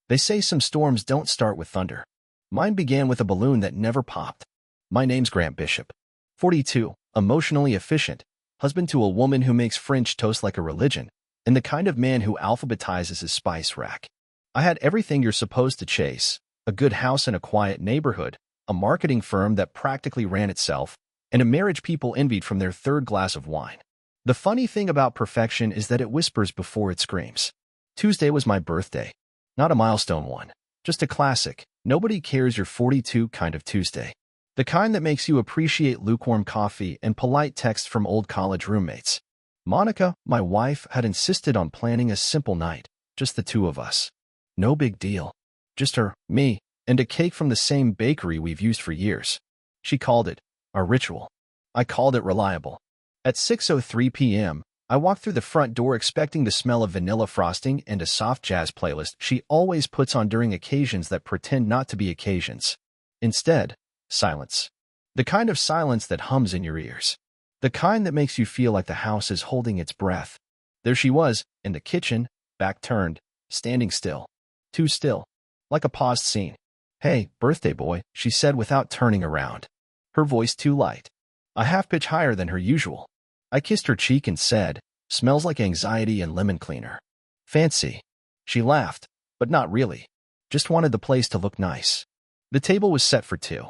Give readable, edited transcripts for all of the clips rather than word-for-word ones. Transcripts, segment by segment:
They say some storms don't start with thunder. Mine began with a balloon that never popped. My name's Grant Bishop. 42, emotionally efficient, husband to a woman who makes French toast like a religion, and the kind of man who alphabetizes his spice rack. I had everything you're supposed to chase: a good house in a quiet neighborhood, a marketing firm that practically ran itself, and a marriage people envied from their third glass of wine. The funny thing about perfection is that it whispers before it screams. Tuesday was my birthday. Not a milestone one, just a classic, nobody cares you're 42 kind of Tuesday. The kind that makes you appreciate lukewarm coffee and polite texts from old college roommates. Monica, my wife, had insisted on planning a simple night, just the two of us. No big deal. Just her, me, and a cake from the same bakery we've used for years. She called it our ritual. I called it reliable. At 6:03 p.m., I walked through the front door expecting the smell of vanilla frosting and a soft jazz playlist she always puts on during occasions that pretend not to be occasions. Instead, silence. The kind of silence that hums in your ears. The kind that makes you feel like the house is holding its breath. There she was, in the kitchen, back turned, standing still. Too still. Like a paused scene. "Hey, birthday boy," she said without turning around. Her voice too light. A half pitch higher than her usual. I kissed her cheek and said, "Smells like anxiety and lemon cleaner." "Fancy." She laughed, but not really. Just wanted the place to look nice. The table was set for two.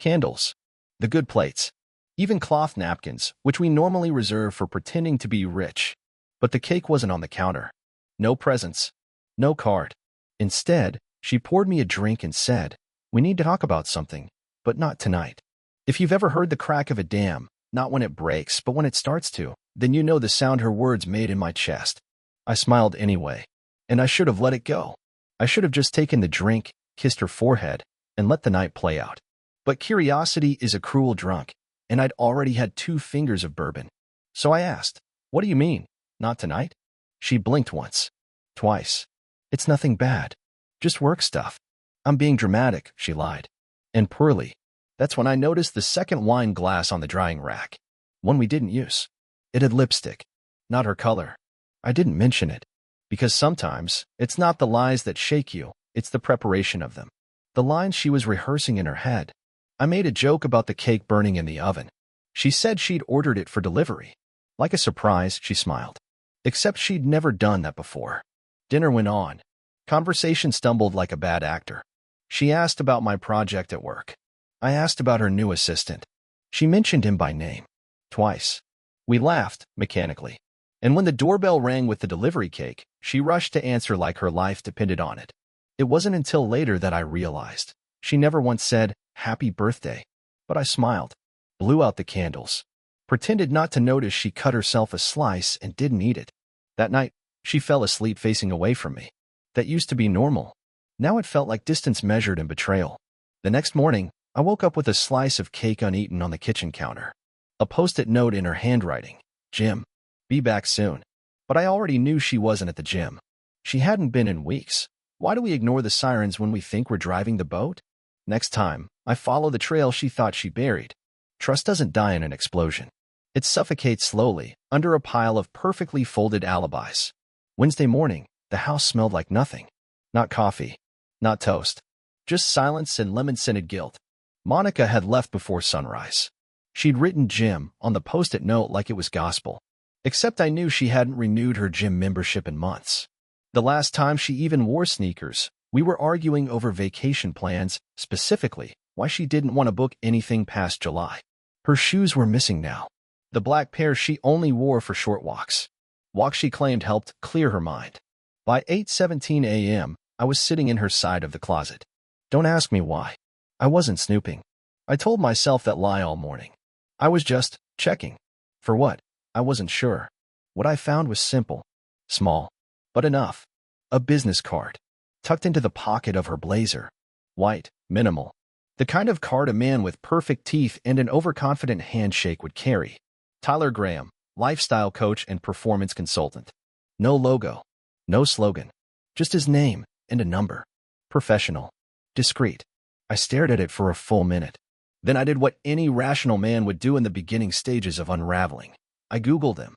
Candles. The good plates. Even cloth napkins, which we normally reserve for pretending to be rich. But the cake wasn't on the counter. No presents. No card. Instead, she poured me a drink and said, "We need to talk about something, but not tonight." If you've ever heard the crack of a dam, not when it breaks, but when it starts to, then you know the sound her words made in my chest. I smiled anyway, and I should have let it go. I should have just taken the drink, kissed her forehead, and let the night play out. But curiosity is a cruel drunk, and I'd already had 2 fingers of bourbon. So I asked, "What do you mean, not tonight?" She blinked once. Twice. "It's nothing bad. Just work stuff." "I'm being dramatic," she lied. And poorly. That's when I noticed the second wine glass on the drying rack. One we didn't use. It had lipstick. Not her color. I didn't mention it. Because sometimes, it's not the lies that shake you, it's the preparation of them. The lines she was rehearsing in her head. I made a joke about the cake burning in the oven. She said she'd ordered it for delivery. Like a surprise, she smiled. Except she'd never done that before. Dinner went on. Conversation stumbled like a bad actor. She asked about my project at work. I asked about her new assistant. She mentioned him by name. Twice. We laughed, mechanically. And when the doorbell rang with the delivery cake, she rushed to answer like her life depended on it. It wasn't until later that I realized. She never once said, "Happy birthday." But I smiled, blew out the candles, pretended not to notice she cut herself a slice and didn't eat it. That night, she fell asleep facing away from me. That used to be normal. Now it felt like distance measured in betrayal. The next morning, I woke up with a slice of cake uneaten on the kitchen counter. A post-it note in her handwriting. "Jim, be back soon." But I already knew she wasn't at the gym. She hadn't been in weeks. Why do we ignore the sirens when we think we're driving the boat? Next time, I follow the trail she thought she buried. Trust doesn't die in an explosion. It suffocates slowly, under a pile of perfectly folded alibis. Wednesday morning, the house smelled like nothing. Not coffee. Not toast. Just silence and lemon-scented guilt. Monica had left before sunrise. She'd written Jim on the post-it note like it was gospel. Except I knew she hadn't renewed her gym membership in months. The last time she even wore sneakers, we were arguing over vacation plans, specifically why she didn't want to book anything past July. Her shoes were missing now. The black pair she only wore for short walks. Walks she claimed helped clear her mind. By 8:17 a.m., I was sitting in her side of the closet. Don't ask me why. I wasn't snooping. I told myself that lie all morning. I was just checking. For what? I wasn't sure. What I found was simple. Small. But enough. A business card. Tucked into the pocket of her blazer. White. Minimal. The kind of card a man with perfect teeth and an overconfident handshake would carry. Tyler Graham, lifestyle coach and performance consultant. No logo. No slogan. Just his name and a number. Professional. Discreet. I stared at it for a full minute. Then I did what any rational man would do in the beginning stages of unraveling. I Googled him.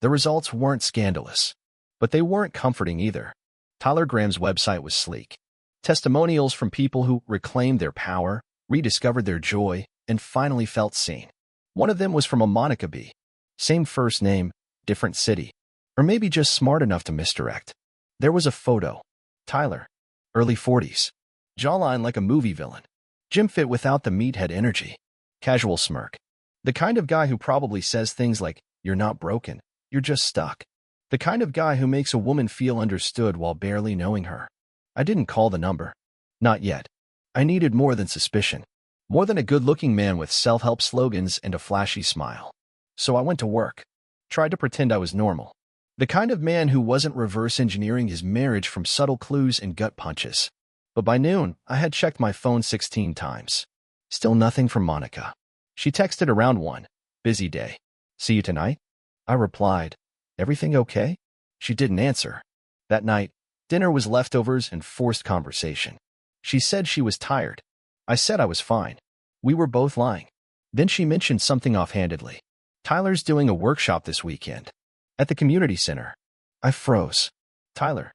The results weren't scandalous. But they weren't comforting either. Tyler Graham's website was sleek. Testimonials from people who reclaimed their power, rediscovered their joy, and finally felt seen. One of them was from a Monica B. Same first name, different city. Or maybe just smart enough to misdirect. There was a photo. Tyler. Early 40s. Jawline like a movie villain. Gym fit without the meathead energy. Casual smirk. The kind of guy who probably says things like, "You're not broken, you're just stuck." The kind of guy who makes a woman feel understood while barely knowing her. I didn't call the number. Not yet. I needed more than suspicion. More than a good-looking man with self-help slogans and a flashy smile. So I went to work. Tried to pretend I was normal. The kind of man who wasn't reverse engineering his marriage from subtle clues and gut punches. But by noon, I had checked my phone 16 times. Still nothing from Monica. She texted around 1. Busy day. See you tonight? I replied, everything okay? She didn't answer. That night, dinner was leftovers and forced conversation. She said she was tired. I said I was fine. We were both lying. Then she mentioned something offhandedly. Tyler's doing a workshop this weekend. At the community center. I froze. Tyler.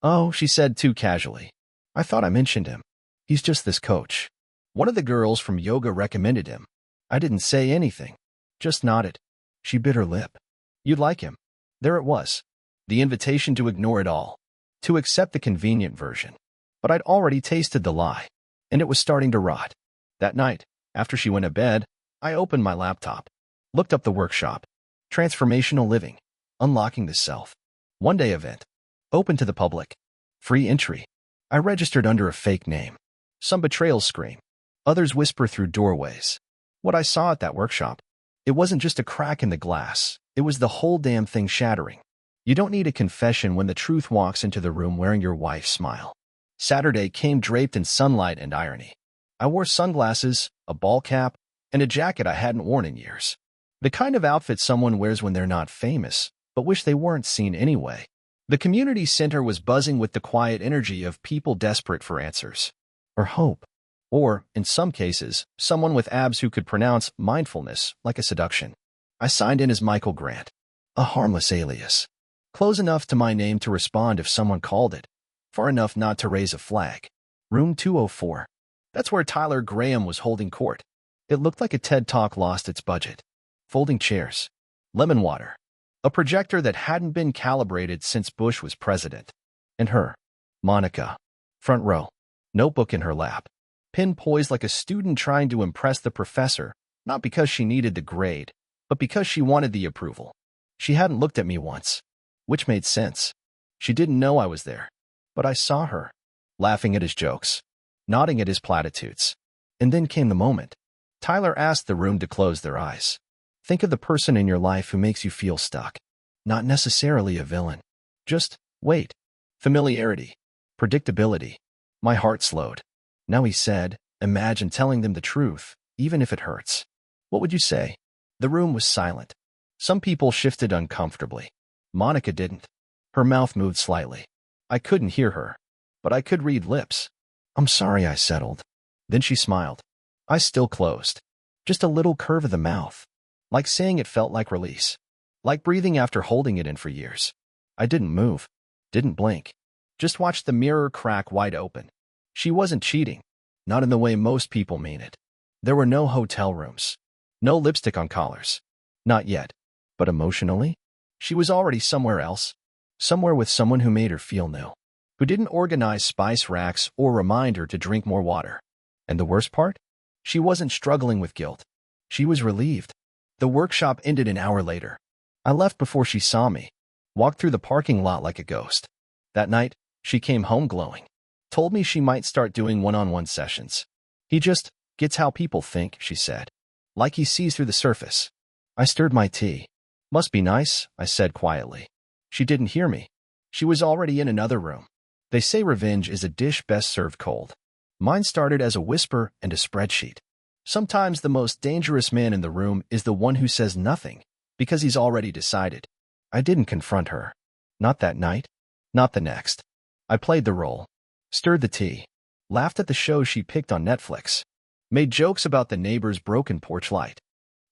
Oh, she said too casually. I thought I mentioned him. He's just this coach. One of the girls from yoga recommended him. I didn't say anything. Just nodded. She bit her lip. You'd like him. There it was. The invitation to ignore it all. To accept the convenient version. But I'd already tasted the lie. And it was starting to rot. That night, after she went to bed, I opened my laptop. Looked up the workshop. Transformational Living. Unlocking the Self. One-day event. Open to the public. Free entry. I registered under a fake name. Some betrayals scream. Others whisper through doorways. What I saw at that workshop. It wasn't just a crack in the glass. It was the whole damn thing shattering. You don't need a confession when the truth walks into the room wearing your wife's smile. Saturday came draped in sunlight and irony. I wore sunglasses, a ball cap, and a jacket I hadn't worn in years. The kind of outfit someone wears when they're not famous, but wish they weren't seen anyway. The community center was buzzing with the quiet energy of people desperate for answers. Or hope. Or, in some cases, someone with abs who could pronounce mindfulness like a seduction. I signed in as Michael Grant. A harmless alias. Close enough to my name to respond if someone called it. Far enough not to raise a flag. Room 204. That's where Tyler Graham was holding court. It looked like a TED Talk lost its budget. Folding chairs. Lemon water. A projector that hadn't been calibrated since Bush was president. And her. Monica. Front row. Notebook in her lap. Pen poised like a student trying to impress the professor, not because she needed the grade, but because she wanted the approval. She hadn't looked at me once. Which made sense. She didn't know I was there. But I saw her. Laughing at his jokes. Nodding at his platitudes. And then came the moment. Tyler asked the room to close their eyes. Think of the person in your life who makes you feel stuck. Not necessarily a villain. Just wait. Familiarity. Predictability. My heart slowed. Now he said, imagine telling them the truth, even if it hurts. What would you say? The room was silent. Some people shifted uncomfortably. Monica didn't. Her mouth moved slightly. I couldn't hear her, but I could read lips. I'm sorry, I settled. Then she smiled. Eyes still closed. Just a little curve of the mouth. Like saying it felt like release. Like breathing after holding it in for years. I didn't move. Didn't blink. Just watched the mirror crack wide open. She wasn't cheating. Not in the way most people mean it. There were no hotel rooms. No lipstick on collars. Not yet. But emotionally? She was already somewhere else. Somewhere with someone who made her feel new. Who didn't organize spice racks or remind her to drink more water. And the worst part? She wasn't struggling with guilt. She was relieved. The workshop ended an hour later. I left before she saw me. Walked through the parking lot like a ghost. That night, she came home glowing. Told me she might start doing one-on-one sessions. He just gets how people think, she said. Like he sees through the surface. I stirred my tea. Must be nice, I said quietly. She didn't hear me. She was already in another room. They say revenge is a dish best served cold. Mine started as a whisper and a spreadsheet. Sometimes the most dangerous man in the room is the one who says nothing, because he's already decided. I didn't confront her. Not that night. Not the next. I played the role. Stirred the tea. Laughed at the shows she picked on Netflix. Made jokes about the neighbor's broken porch light.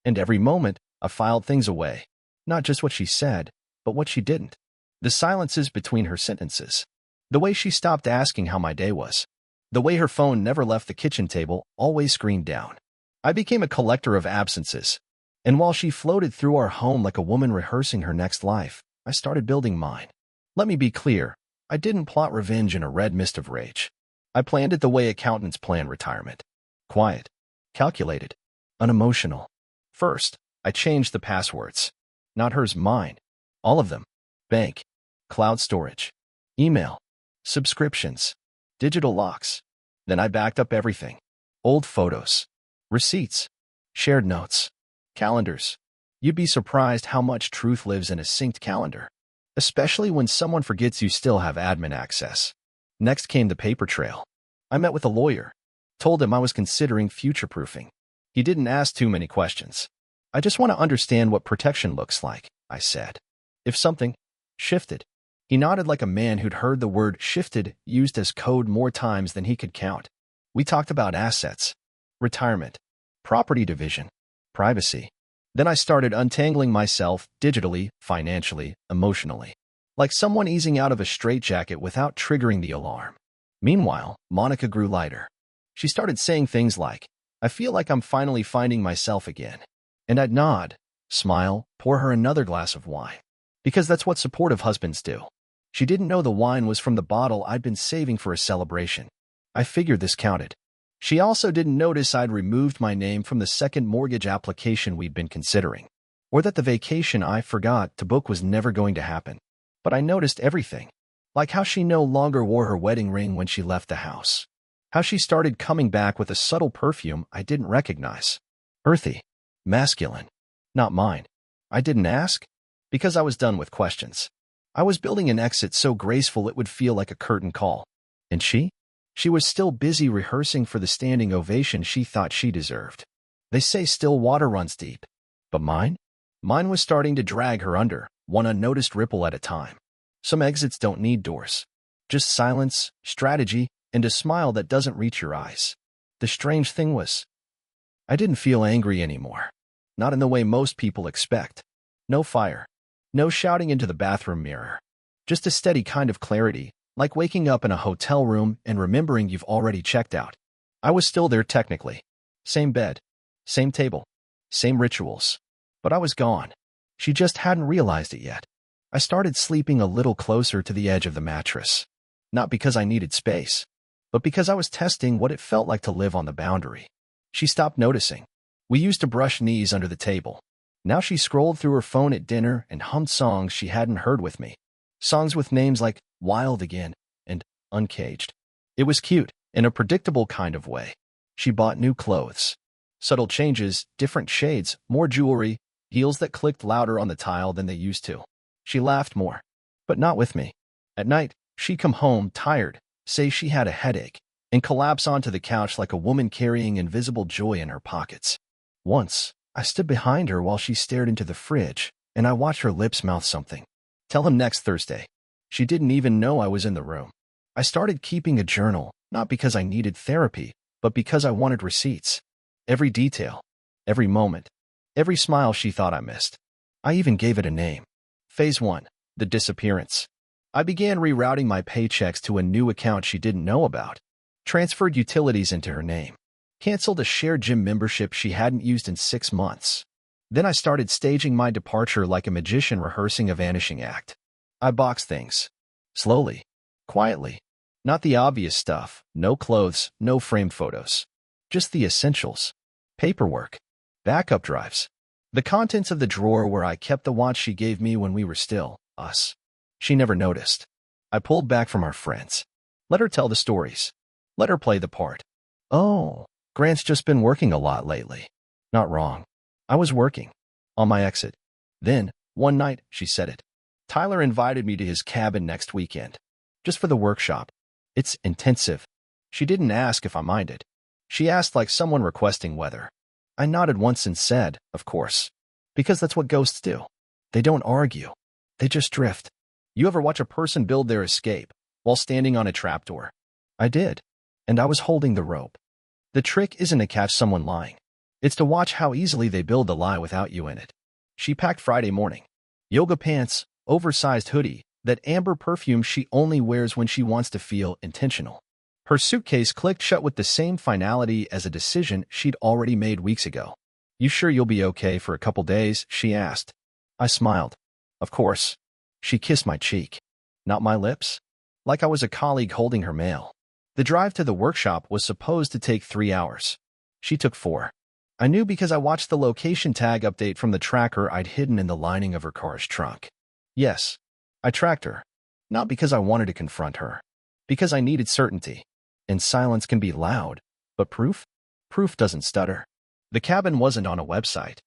And every moment, I filed things away. Not just what she said, but what she didn't. The silences between her sentences. The way she stopped asking how my day was. The way her phone never left the kitchen table, always screened down. I became a collector of absences. And while she floated through our home like a woman rehearsing her next life, I started building mine. Let me be clear, I didn't plot revenge in a red mist of rage. I planned it the way accountants plan retirement. Quiet, calculated, unemotional. First, I changed the passwords. Not hers, mine. All of them. Bank, cloud storage, email, subscriptions, digital locks. Then I backed up everything. Old photos, receipts, shared notes, calendars. You'd be surprised how much truth lives in a synced calendar, especially when someone forgets you still have admin access. Next came the paper trail. I met with a lawyer, told him I was considering future-proofing. He didn't ask too many questions. I just want to understand what protection looks like, I said. If something shifted. He nodded like a man who'd heard the word shifted used as code more times than he could count. We talked about assets, retirement, property division, privacy. Then I started untangling myself digitally, financially, emotionally, like someone easing out of a straitjacket without triggering the alarm. Meanwhile, Monica grew lighter. She started saying things like, I feel like I'm finally finding myself again. And I'd nod, smile, pour her another glass of wine. Because that's what supportive husbands do. She didn't know the wine was from the bottle I'd been saving for a celebration. I figured this counted. She also didn't notice I'd removed my name from the second mortgage application we'd been considering, or that the vacation I forgot to book was never going to happen. But I noticed everything, like how she no longer wore her wedding ring when she left the house, how she started coming back with a subtle perfume I didn't recognize. Earthy, masculine, not mine. I didn't ask, because I was done with questions. I was building an exit so graceful it would feel like a curtain call. And she? She was still busy rehearsing for the standing ovation she thought she deserved. They say still water runs deep. But mine? Mine was starting to drag her under, one unnoticed ripple at a time. Some exits don't need doors. Just silence, strategy, and a smile that doesn't reach your eyes. The strange thing was, I didn't feel angry anymore. Not in the way most people expect. No fire. No shouting into the bathroom mirror. Just a steady kind of clarity, like waking up in a hotel room and remembering you've already checked out. I was still there technically. Same bed, same table, same rituals. But I was gone. She just hadn't realized it yet. I started sleeping a little closer to the edge of the mattress. Not because I needed space, but because I was testing what it felt like to live on the boundary. She stopped noticing. We used to brush knees under the table. Now she scrolled through her phone at dinner and hummed songs she hadn't heard with me. Songs with names like Wild Again and Uncaged. It was cute, in a predictable kind of way. She bought new clothes. Subtle changes, different shades, more jewelry, heels that clicked louder on the tile than they used to. She laughed more, but not with me. At night, she'd come home tired, say she had a headache, and collapse onto the couch like a woman carrying invisible joy in her pockets. Once, I stood behind her while she stared into the fridge, and I watched her lips mouth something. Tell him next Thursday. She didn't even know I was in the room. I started keeping a journal, not because I needed therapy, but because I wanted receipts. Every detail, every moment, every smile she thought I missed. I even gave it a name. Phase 1, the disappearance. I began rerouting my paychecks to a new account she didn't know about. Transferred utilities into her name. Canceled a shared gym membership she hadn't used in 6 months. Then I started staging my departure like a magician rehearsing a vanishing act. I boxed things. Slowly. Quietly. Not the obvious stuff. No clothes, no framed photos. Just the essentials. Paperwork. Backup drives. The contents of the drawer where I kept the watch she gave me when we were still us. She never noticed. I pulled back from our friends. Let her tell the stories. Let her play the part. Oh, Grant's just been working a lot lately. Not wrong. I was working. On my exit. Then, one night, she said it. Tyler invited me to his cabin next weekend. Just for the workshop. It's intensive. She didn't ask if I minded. She asked like someone requesting weather. I nodded once and said, of course. Because that's what ghosts do. They don't argue. They just drift. You ever watch a person build their escape while standing on a trapdoor? I did. And I was holding the rope. The trick isn't to catch someone lying. It's to watch how easily they build the lie without you in it. She packed Friday morning. Yoga pants, oversized hoodie, that amber perfume she only wears when she wants to feel intentional. Her suitcase clicked shut with the same finality as a decision she'd already made weeks ago. "You sure you'll be okay for a couple days?" she asked. I smiled. "Of course." She kissed my cheek. Not my lips. Like I was a colleague holding her mail. The drive to the workshop was supposed to take 3 hours. She took 4. I knew because I watched the location tag update from the tracker I'd hidden in the lining of her car's trunk. Yes, I tracked her. Not because I wanted to confront her. Because I needed certainty. And silence can be loud. But proof? Proof doesn't stutter. The cabin wasn't on a website.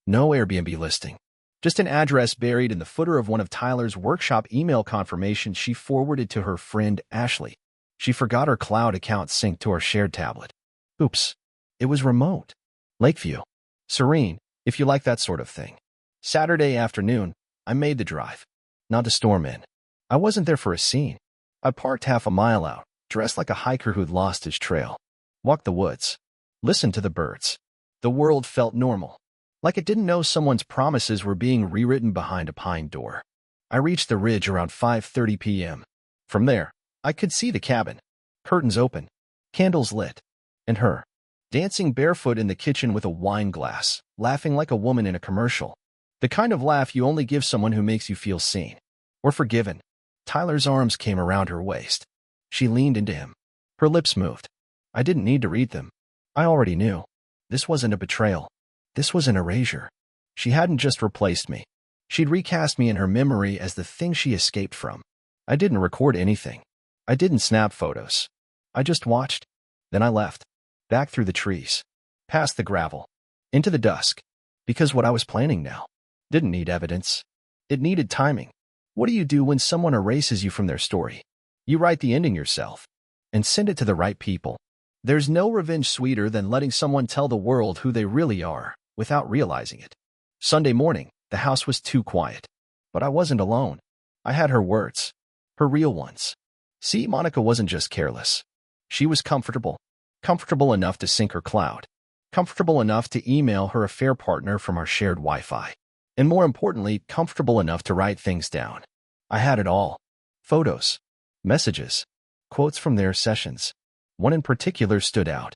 No Airbnb listing. Just an address buried in the footer of one of Tyler's workshop email confirmations she forwarded to her friend Ashley. She forgot her cloud account synced to our shared tablet. Oops. It was remote. Lakeview. Serene, if you like that sort of thing. Saturday afternoon, I made the drive. Not to storm in. I wasn't there for a scene. I parked half a mile out, dressed like a hiker who'd lost his trail. Walked the woods. Listened to the birds. The world felt normal. Like it didn't know someone's promises were being rewritten behind a pine door. I reached the ridge around 5:30 p.m. From there, I could see the cabin. Curtains open. Candles lit. And her. Dancing barefoot in the kitchen with a wine glass, laughing like a woman in a commercial. The kind of laugh you only give someone who makes you feel seen. Or forgiven. Tyler's arms came around her waist. She leaned into him. Her lips moved. I didn't need to read them. I already knew. This wasn't a betrayal. This was an erasure. She hadn't just replaced me. She'd recast me in her memory as the thing she escaped from. I didn't record anything. I didn't snap photos. I just watched. Then I left. Back through the trees. Past the gravel. Into the dusk. Because what I was planning now didn't need evidence. It needed timing. What do you do when someone erases you from their story? You write the ending yourself. And send it to the right people. There's no revenge sweeter than letting someone tell the world who they really are without realizing it. Sunday morning, the house was too quiet. But I wasn't alone. I had her words. Her real ones. See, Monica wasn't just careless. She was comfortable. Comfortable enough to sync her cloud. Comfortable enough to email her affair partner from our shared Wi-Fi. And more importantly, comfortable enough to write things down. I had it all. Photos. Messages. Quotes from their sessions. One in particular stood out.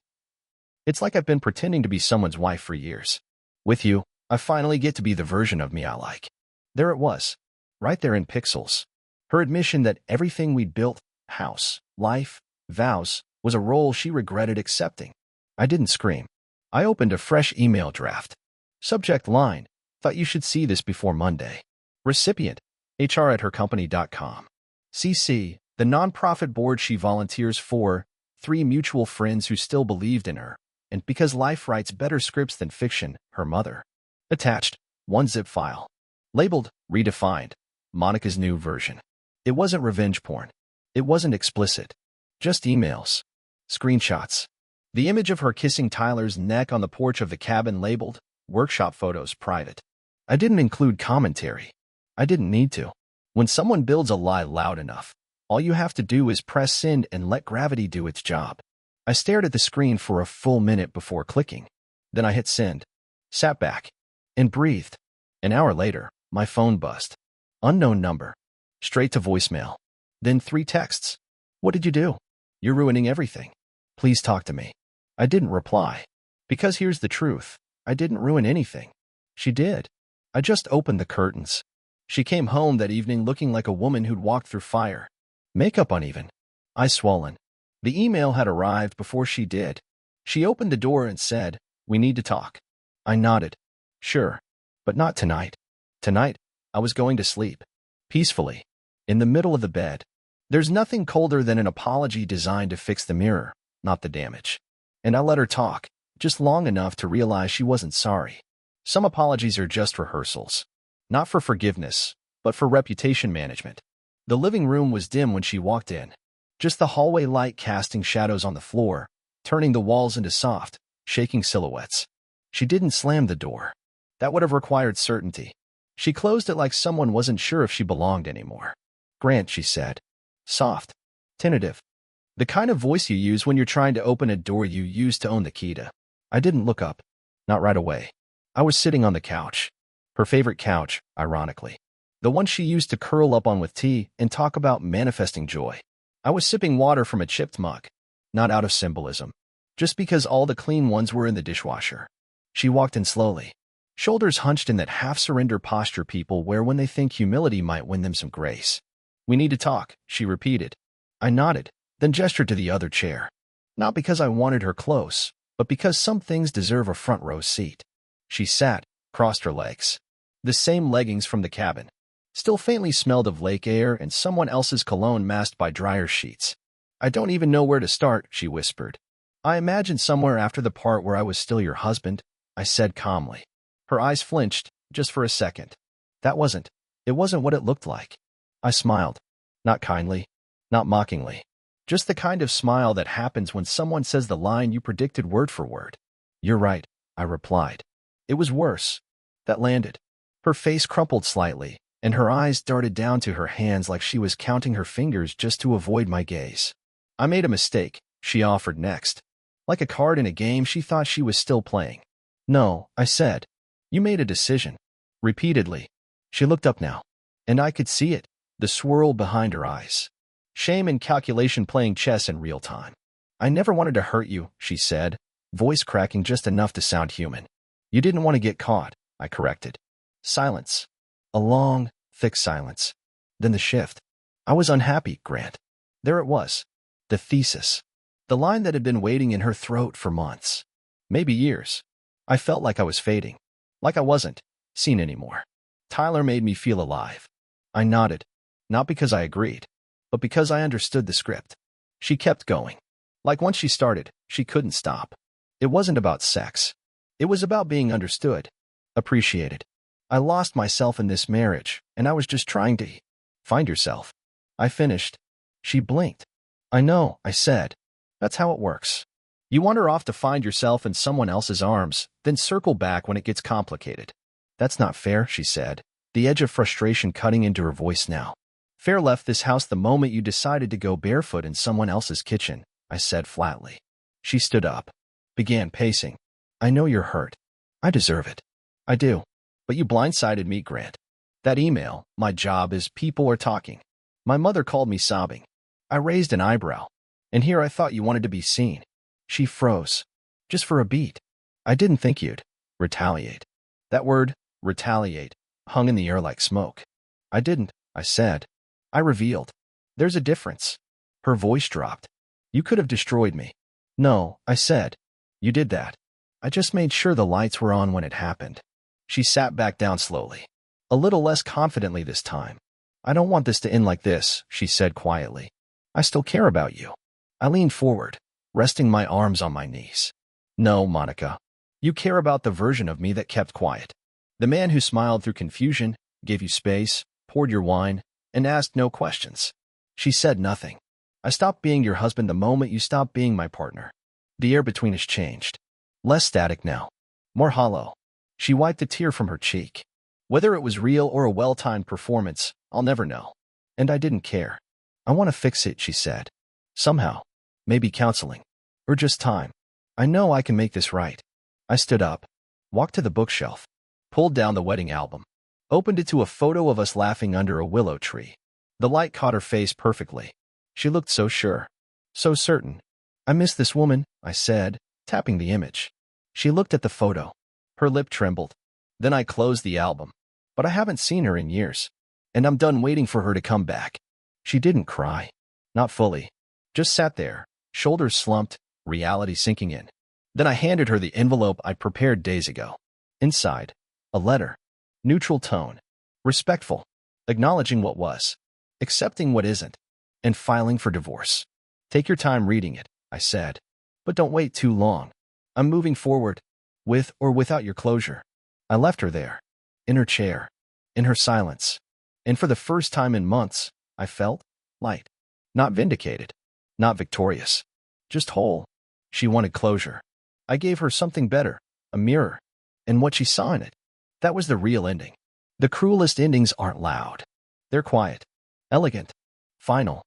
"It's like I've been pretending to be someone's wife for years. With you, I finally get to be the version of me I like." There it was. Right there in pixels. Her admission that everything we'd built, house, life, vows, was a role she regretted accepting. I didn't scream. I opened a fresh email draft. Subject line, "Thought you should see this before Monday." Recipient, hr@hercompany.com. CC, the nonprofit board she volunteers for, 3 mutual friends who still believed in her, and because life writes better scripts than fiction, her mother. Attached, 1 zip file. Labeled, Redefined, Monica's new version. It wasn't revenge porn. It wasn't explicit. Just emails. Screenshots. The image of her kissing Tyler's neck on the porch of the cabin labeled, Workshop Photos Private. I didn't include commentary. I didn't need to. When someone builds a lie loud enough, all you have to do is press send and let gravity do its job. I stared at the screen for a full minute before clicking. Then I hit send, sat back, and breathed. An hour later, my phone buzzed. Unknown number. Straight to voicemail. Then 3 texts. "What did you do? You're ruining everything. Please talk to me." I didn't reply. Because here's the truth. I didn't ruin anything. She did. I just opened the curtains. She came home that evening looking like a woman who'd walked through fire. Makeup uneven. Eyes swollen. The email had arrived before she did. She opened the door and said, "We need to talk." I nodded. Sure. But not tonight. Tonight, I was going to sleep. Peacefully. In the middle of the bed. There's nothing colder than an apology designed to fix the mirror, not the damage. And I let her talk, just long enough to realize she wasn't sorry. Some apologies are just rehearsals. Not for forgiveness, but for reputation management. The living room was dim when she walked in. Just the hallway light casting shadows on the floor, turning the walls into soft, shaking silhouettes. She didn't slam the door. That would have required certainty. She closed it like someone wasn't sure if she belonged anymore. "Grant," she said. Soft. Tentative. The kind of voice you use when you're trying to open a door you used to own the key to. I didn't look up. Not right away. I was sitting on the couch. Her favorite couch, ironically. The one she used to curl up on with tea and talk about manifesting joy. I was sipping water from a chipped mug. not out of symbolism, just because all the clean ones were in the dishwasher. She walked in slowly, shoulders hunched in that half-surrender posture people wear when they think humility might win them some grace. "We need to talk," she repeated. I nodded, then gestured to the other chair. Not because I wanted her close, but because some things deserve a front-row seat. She sat, crossed her legs. The same leggings from the cabin. Still faintly smelled of lake air and someone else's cologne masked by dryer sheets. "I don't even know where to start," she whispered. "I imagine somewhere after the part where I was still your husband," I said calmly. Her eyes flinched, just for a second. It wasn't what it looked like. I smiled. Not kindly, not mockingly. Just the kind of smile that happens when someone says the line you predicted word for word. "You're right," I replied. It was worse. That landed. Her face crumpled slightly, and her eyes darted down to her hands like she was counting her fingers just to avoid my gaze. "I made a mistake," she offered next. Like a card in a game she thought she was still playing. "No," I said. "You made a decision." Repeatedly. She looked up now, and I could see it, the swirl behind her eyes. Shame and calculation playing chess in real time. "I never wanted to hurt you," she said, voice cracking just enough to sound human. "You didn't want to get caught," I corrected. Silence. A long, thick silence. Then the shift. "I was unhappy, Grant." There it was. The thesis. The line that had been waiting in her throat for months. Maybe years. I felt like I was fading. Like I wasn't seen anymore. Tyler made me feel alive. I nodded. Not because I agreed, but because I understood the script. She kept going. Like once she started, she couldn't stop. It wasn't about sex. It was about being understood. Appreciated. I lost myself in this marriage, and I was just trying to find yourself. I finished. She blinked. "I know," I said. "That's how it works. You wander off to find yourself in someone else's arms, then circle back when it gets complicated." "That's not fair," she said, the edge of frustration cutting into her voice now. "Fair left this house the moment you decided to go barefoot in someone else's kitchen," I said flatly. She stood up, began pacing. "I know you're hurt. I deserve it. I do. But you blindsided me, Grant. That email, my job is people are talking. My mother called me sobbing. I raised an eyebrow. And here I thought you wanted to be seen." She froze. Just for a beat. "I didn't think you'd retaliate." That word, retaliate, hung in the air like smoke. "I didn't," I said. I revealed. "There's a difference." Her voice dropped. "You could have destroyed me." "No," I said. "You did that. I just made sure the lights were on when it happened." She sat back down slowly. A little less confidently this time. "I don't want this to end like this," she said quietly. "I still care about you." I leaned forward, resting my arms on my knees. "No, Monica. You care about the version of me that kept quiet. The man who smiled through confusion, gave you space, poured your wine, and asked no questions." She said nothing. "I stopped being your husband the moment you stopped being my partner." The air between us changed. Less static now. More hollow. She wiped a tear from her cheek. Whether it was real or a well-timed performance, I'll never know. And I didn't care. "I want to fix it," she said. "Somehow. Maybe counseling. Or just time. I know I can make this right." I stood up, walked to the bookshelf, pulled down the wedding album, opened it to a photo of us laughing under a willow tree. The light caught her face perfectly. She looked so sure. So certain. "I miss this woman," I said, tapping the image. She looked at the photo. Her lip trembled. Then I closed the album. But I haven't seen her in years. And I'm done waiting for her to come back. She didn't cry. Not fully. Just sat there, shoulders slumped, reality sinking in. Then I handed her the envelope I'd prepared days ago. Inside, a letter. Neutral tone. Respectful. Acknowledging what was. Accepting what isn't. And filing for divorce. "Take your time reading it," I said. "But don't wait too long. I'm moving forward, with or without your closure." I left her there. In her chair. In her silence. And for the first time in months, I felt light. Not vindicated. Not victorious. Just whole. She wanted closure. I gave her something better. A mirror. And what she saw in it. That was the real ending. The cruelest endings aren't loud. They're quiet. Elegant. Final.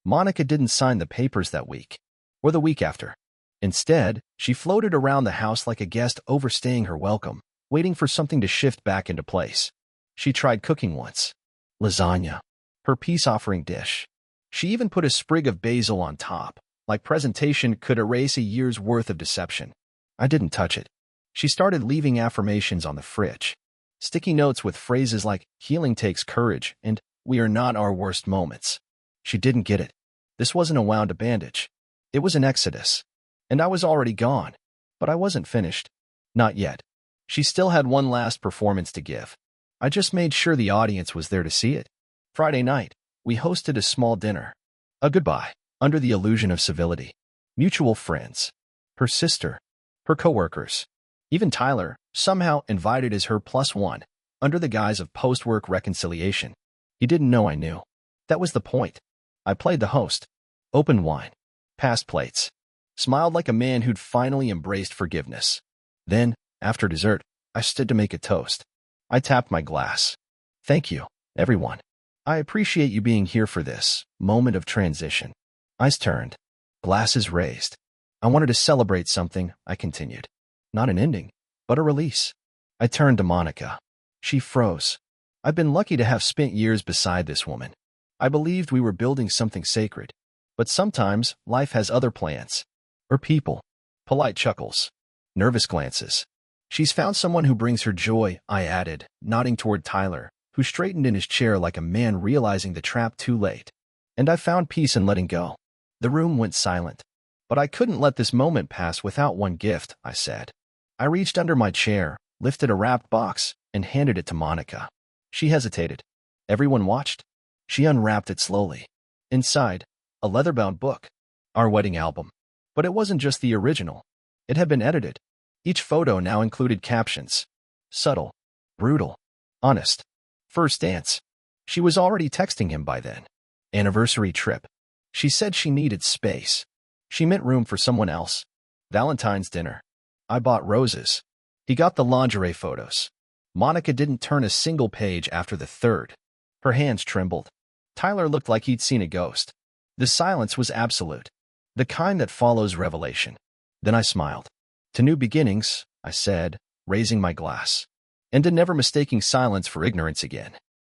Monica didn't sign the papers that week. Or the week after. Instead, she floated around the house like a guest overstaying her welcome, waiting for something to shift back into place. She tried cooking once. Lasagna. Her peace-offering dish. She even put a sprig of basil on top, like presentation could erase a year's worth of deception. I didn't touch it. She started leaving affirmations on the fridge. Sticky notes with phrases like, healing takes courage, and we are not our worst moments. She didn't get it. This wasn't a wound-up bandage. It was an exodus. And I was already gone. But I wasn't finished. Not yet. She still had one last performance to give. I just made sure the audience was there to see it. Friday night, we hosted a small dinner. A goodbye, under the illusion of civility. Mutual friends. Her sister. Her coworkers. Even Tyler, somehow invited as her +1, under the guise of post-work reconciliation. He didn't know I knew. That was the point. I played the host. Opened wine. Passed plates. Smiled like a man who'd finally embraced forgiveness. Then, after dessert, I stood to make a toast. I tapped my glass. Thank you, everyone. I appreciate you being here for this moment of transition. Eyes turned. Glasses raised. I wanted to celebrate something, I continued. Not an ending, but a release. I turned to Monica. She froze. I've been lucky to have spent years beside this woman. I believed we were building something sacred. But sometimes, life has other plans. Or people. Polite chuckles. Nervous glances. She's found someone who brings her joy, I added, nodding toward Tyler, who straightened in his chair like a man realizing the trap too late. And I found peace in letting go. The room went silent. But I couldn't let this moment pass without one gift, I said. I reached under my chair, lifted a wrapped box, and handed it to Monica. She hesitated. Everyone watched. She unwrapped it slowly. Inside, a leather-bound book. Our wedding album. But it wasn't just the original. It had been edited. Each photo now included captions. Subtle. Brutal. Honest. First dance. She was already texting him by then. Anniversary trip. She said she needed space. She meant room for someone else. Valentine's dinner. I bought roses. He got the lingerie photos. Monica didn't turn a single page after the third. Her hands trembled. Tyler looked like he'd seen a ghost. The silence was absolute. The kind that follows revelation. Then I smiled. To new beginnings, I said, raising my glass. And to never mistaking silence for ignorance again.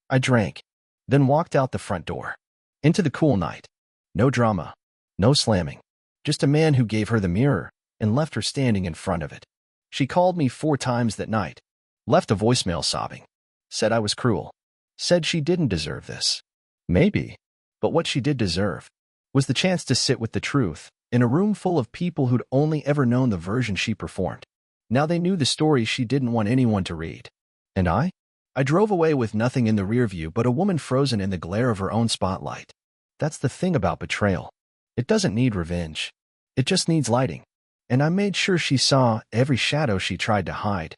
I drank. Then walked out the front door. Into the cool night. No drama. No slamming. Just a man who gave her the mirror and left her standing in front of it. She called me 4 times that night. Left a voicemail sobbing. Said I was cruel. Said she didn't deserve this. Maybe. But what she did deserve was the chance to sit with the truth in a room full of people who'd only ever known the version she performed. Now they knew the story she didn't want anyone to read. And I? I drove away with nothing in the rearview but a woman frozen in the glare of her own spotlight. That's the thing about betrayal. It doesn't need revenge. It just needs lighting. And I made sure she saw every shadow she tried to hide.